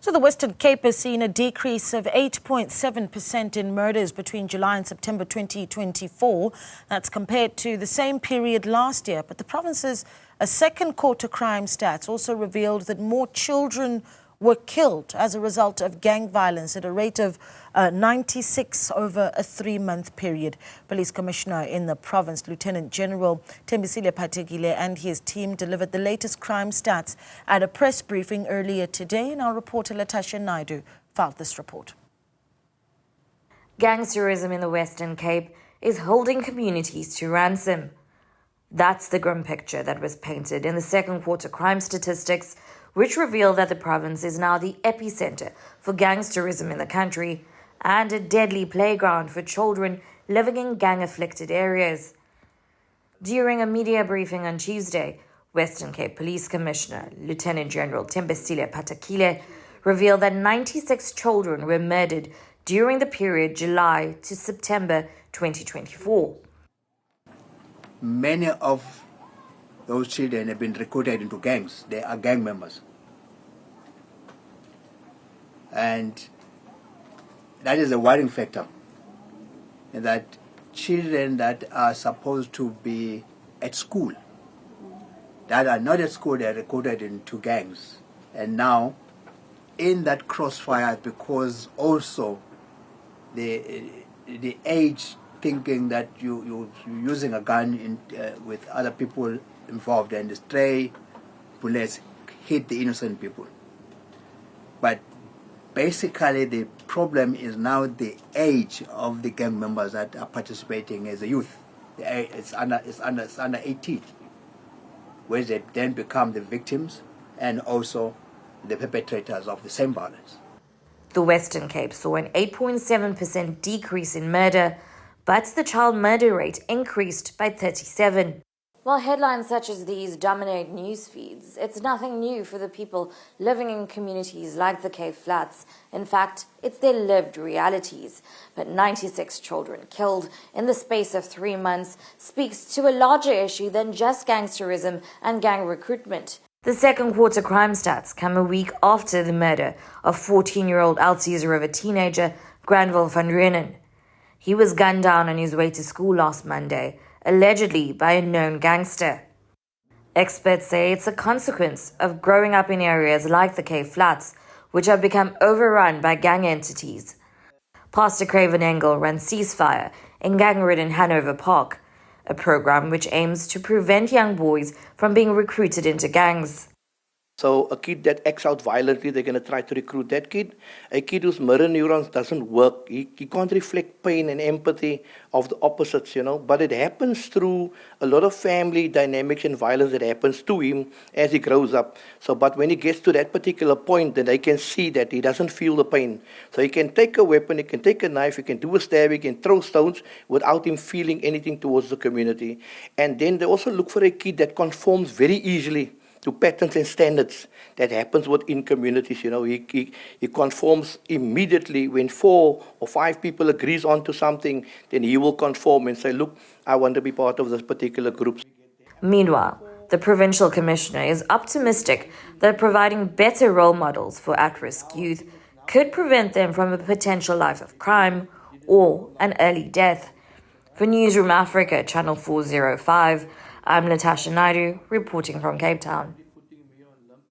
So the Western Cape has seen a decrease of 8.7% in murders between July and September 2024. That's compared to the same period last year. But the province's second quarter crime stats also revealed that more children were killed as a result of gang violence at a rate of 96 over a 3-month period. Police Commissioner in the province, Lt-Gen.Thembisile Patekile, and his team delivered the latest crime stats at a press briefing earlier today, and our reporter Latashia Naidoo filed this report. Gangsterism in the Western Cape is holding communities to ransom. That's the grim picture that was painted in the second quarter crime statistics, which reveal that the province is now the epicenter for gangsterism in the country and a deadly playground for children living in gang-afflicted areas. During a media briefing on Tuesday, Western Cape Police Commissioner Lt-Gen.Thembisile Patekile revealed that 96 children were murdered during the period July to September 2024. Many of those children have been recruited into gangs. They are gang members. And that is a worrying factor, that children that are supposed to be at school, that are not at school, they are recruited into gangs. And now, in that crossfire, because also the age thinking that you're using a gun with other people involved, and the stray bullets hit the innocent people. But basically the problem is now the age of the gang members that are participating as a youth. It's under 18, where they then become the victims and also the perpetrators of the same violence. The Western Cape saw an 8.7% decrease in murder, but the child murder rate increased by 37%. While headlines such as these dominate news feeds, it's nothing new for the people living in communities like the Cape Flats. In fact, it's their lived realities. But 96 children killed in the space of 3 months speaks to a larger issue than just gangsterism and gang recruitment. The second quarter crime stats come a week after the murder of 14-year-old Lt-River teenager Granville van Renen. He was gunned down on his way to school last Monday, allegedly by a known gangster. Experts say it's a consequence of growing up in areas like the Cape Flats, which have become overrun by gang entities. Pastor Craven Engel runs Ceasefire in gang-ridden Hanover Park, a program which aims to prevent young boys from being recruited into gangs. So a kid that acts out violently, they're going to try to recruit that kid. A kid whose mirror neurons doesn't work, he can't reflect pain and empathy of the opposites, But it happens through a lot of family dynamics and violence that happens to him as he grows up. But when he gets to that particular point, then they can see that he doesn't feel the pain. So he can take a weapon, he can take a knife, he can do a stab, he can throw stones without him feeling anything towards the community. And then they also look for a kid that conforms very easily to patterns and standards that happens within communities. He conforms immediately. When 4 or 5 people agrees on to something, then he will conform and say, look, I want to be part of this particular group. Meanwhile, the provincial commissioner is optimistic that providing better role models for at-risk youth could prevent them from a potential life of crime or an early death. For Newzroom Afrika, Channel 405, I'm Latashia Naidoo, reporting from Cape Town.